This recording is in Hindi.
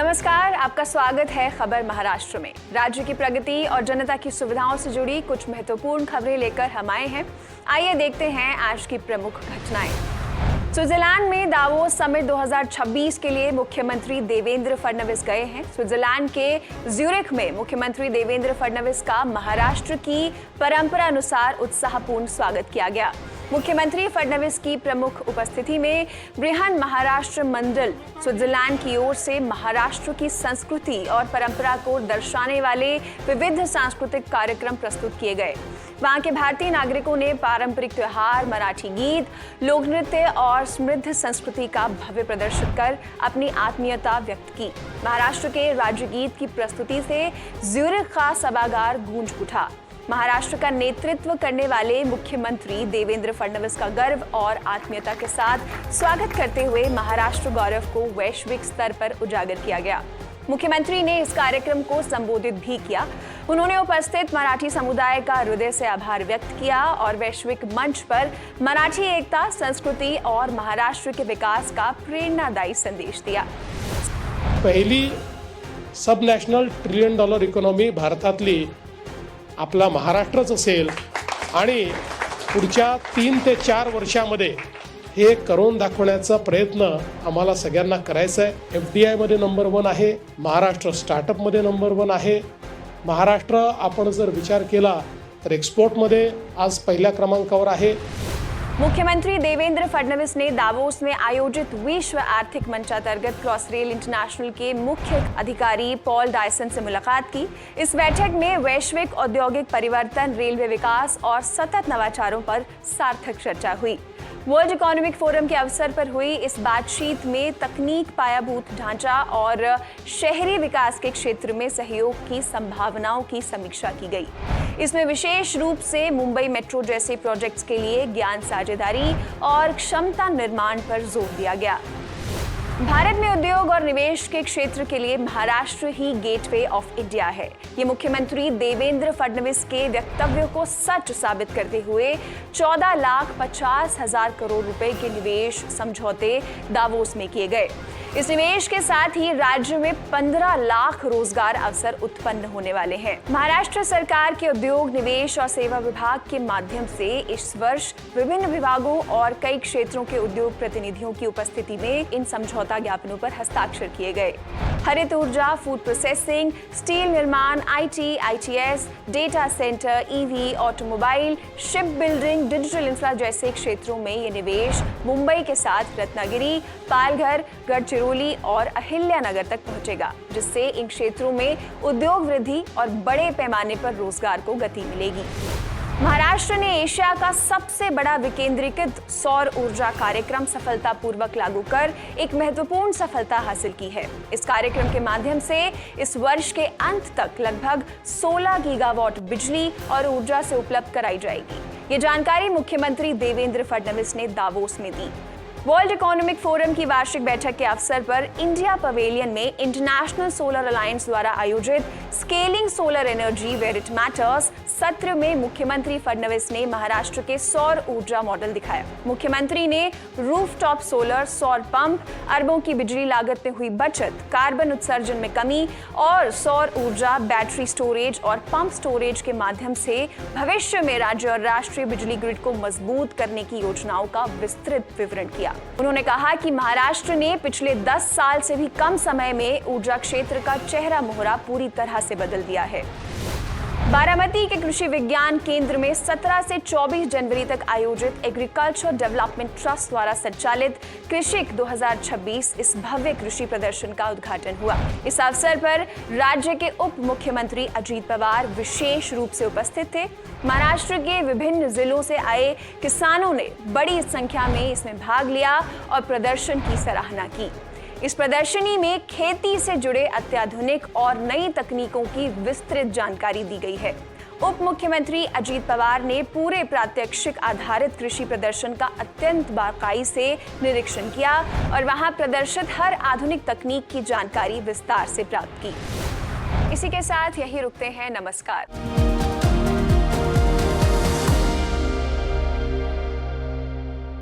नमस्कार, आपका स्वागत है खबर महाराष्ट्र में। राज्य की प्रगति और जनता की सुविधाओं से जुड़ी कुछ महत्वपूर्ण खबरें लेकर हम आए हैं। आइए देखते हैं आज की प्रमुख घटनाएं। स्विट्जरलैंड में दावोस समिट 2026 के लिए मुख्यमंत्री देवेंद्र फडणवीस गए हैं। स्विट्जरलैंड के ज्यूरिख में मुख्यमंत्री देवेंद्र फडणवीस का महाराष्ट्र की परंपरा अनुसार उत्साहपूर्ण स्वागत किया गया। मुख्यमंत्री फडणवीस की प्रमुख उपस्थिति में बृहन महाराष्ट्र मंडल स्विट्जरलैंड की ओर से महाराष्ट्र की संस्कृति और परंपरा को दर्शाने वाले विविध सांस्कृतिक कार्यक्रम प्रस्तुत किए गए। वहां के भारतीय नागरिकों ने पारंपरिक त्योहार, मराठी गीत, लोक नृत्य और समृद्ध संस्कृति का भव्य प्रदर्शन कर अपनी आत्मीयता व्यक्त की। महाराष्ट्र के राज्य गीत की प्रस्तुति से ज्यूरिख का सभागार गूंज उठा। महाराष्ट्र का नेतृत्व करने वाले मुख्यमंत्री देवेंद्र फडणवीस का गर्व और आत्मीयता के साथ स्वागत करते हुए महाराष्ट्र गौरव को वैश्विक स्तर पर उजागर किया गया। मुख्यमंत्री ने इस कार्यक्रम को संबोधित भी किया। उन्होंने उपस्थित मराठी समुदाय का हृदय से आभार व्यक्त किया और वैश्विक मंच पर मराठी एकता, संस्कृति और महाराष्ट्र के विकास का प्रेरणादायी संदेश दिया। पहिली सब नॅशनल $1 ट्रिलियन इकॉनॉमी भारतातली आपला महाराष्ट्रच असेल आणि पुढच्या 3 ते 4 वर्षामध्ये हे करून दाखवण्याचा प्रयत्न आम्हाला सगळ्यांना करायचा आहे। FDI मध्ये नंबर 1 आहे, महाराष्ट्र स्टार्टअप मध्ये नंबर 1 आहे। महाराष्ट्र आपण जर विचार केला तर एक्सपोर्ट मध्ये आज पहिल्या क्रमांकावर आहे। मुख्यमंत्री देवेंद्र फडणवीस ने दावोस में आयोजित विश्व आर्थिक मंचांतर्गत क्रॉसरेल इंटरनेशनल के मुख्य अधिकारी पॉल डायसन से मुलाकात की। इस बैठक में वैश्विक औद्योगिक परिवर्तन, रेलवे विकास और सतत नवाचारों पर सार्थक चर्चा हुई। वर्ल्ड इकोनॉमिक फोरम के अवसर पर हुई इस बातचीत में तकनीक, पायाभूत ढांचा और शहरी विकास के क्षेत्र में सहयोग की संभावनाओं की समीक्षा की गई। इसमें विशेष रूप से मुंबई मेट्रो जैसे प्रोजेक्ट्स के लिए ज्ञान साझेदारी और क्षमता निर्माण पर जोर दिया गया। भारत में उद्योग और निवेश के क्षेत्र के लिए महाराष्ट्र ही गेटवे ऑफ इंडिया है। ये मुख्यमंत्री देवेंद्र फडणवीस के वक्तव्य को सच साबित करते हुए 14,50,000 करोड़ रुपए के निवेश समझौते दावोस में किए गए। इस निवेश के साथ ही राज्य में 15 लाख रोजगार अवसर उत्पन्न होने वाले हैं। महाराष्ट्र सरकार के उद्योग, निवेश और सेवा विभाग के माध्यम से इस वर्ष विभिन्न विभागों और कई क्षेत्रों के उद्योग प्रतिनिधियों की उपस्थिति में इन समझौता ज्ञापनों पर हस्ताक्षर किए गए। हरित ऊर्जा, फूड प्रोसेसिंग, स्टील निर्माण, IT, ITS, data centre, EV, automobile, ship building, digital infra जैसे क्षेत्रों में ये निवेश मुंबई के साथ रत्नागिरी, पालघर, गढ़चिरौली और अहिल्यानगर तक पहुंचेगा, जिससे इन क्षेत्रों में उद्योग वृद्धि और बड़े पैमाने पर रोजगार को गति मिलेगी। महाराष्ट्र ने एशिया का सबसे बड़ा विकेंद्रीकृत सौर ऊर्जा कार्यक्रम सफलतापूर्वक लागू कर एक महत्वपूर्ण सफलता हासिल की है। इस कार्यक्रम के माध्यम से इस वर्ष के अंत तक लगभग 16 गीगावाट बिजली और ऊर्जा से उपलब्ध कराई जाएगी। ये जानकारी मुख्यमंत्री देवेंद्र फडणवीस ने दावोस में दी। वर्ल्ड इकोनॉमिक फोरम की वार्षिक बैठक के अवसर पर इंडिया पवेलियन में इंटरनेशनल सोलर अलायंस द्वारा आयोजित scaling solar energy where it matters सत्र में मुख्यमंत्री फडणवीस ने महाराष्ट्र के सौर ऊर्जा मॉडल दिखाया। मुख्यमंत्री ने रूफटॉप सोलर, सौर पंप, अरबों की बिजली लागत में हुई बचत, कार्बन उत्सर्जन में कमी और सौर ऊर्जा, बैटरी स्टोरेज और पंप स्टोरेज के माध्यम से भविष्य में राज्य और राष्ट्रीय बिजली ग्रिड को मजबूत करने की योजनाओं का विस्तृत विवरण किया। उन्होंने कहा कि महाराष्ट्र ने पिछले 10 साल से भी कम समय में ऊर्जा क्षेत्र का चेहरा मोहरा पूरी तरह से बदल दिया है। बारामती के कृषि विज्ञान केंद्र में 17 से 24 जनवरी तक आयोजित एग्रीकल्चर डेवलपमेंट ट्रस्ट द्वारा संचालित कृषिक 2026 इस भव्य कृषि प्रदर्शन का उद्घाटन हुआ। इस अवसर पर राज्य के उप मुख्यमंत्री अजीत पवार विशेष रूप से उपस्थित थे। महाराष्ट्र के विभिन्न जिलों से आए किसानों ने बड़ी संख्या में इसमें भाग लिया और प्रदर्शन की सराहना की। इस प्रदर्शनी में खेती से जुड़े अत्याधुनिक और नई तकनीकों की विस्तृत जानकारी दी गई है। उप मुख्यमंत्री अजीत पवार ने पूरे प्रात्यक्षिक आधारित कृषि प्रदर्शन का अत्यंत बारीकी से निरीक्षण किया और वहां प्रदर्शित हर आधुनिक तकनीक की जानकारी विस्तार से प्राप्त की। इसी के साथ यही रुकते हैं। नमस्कार।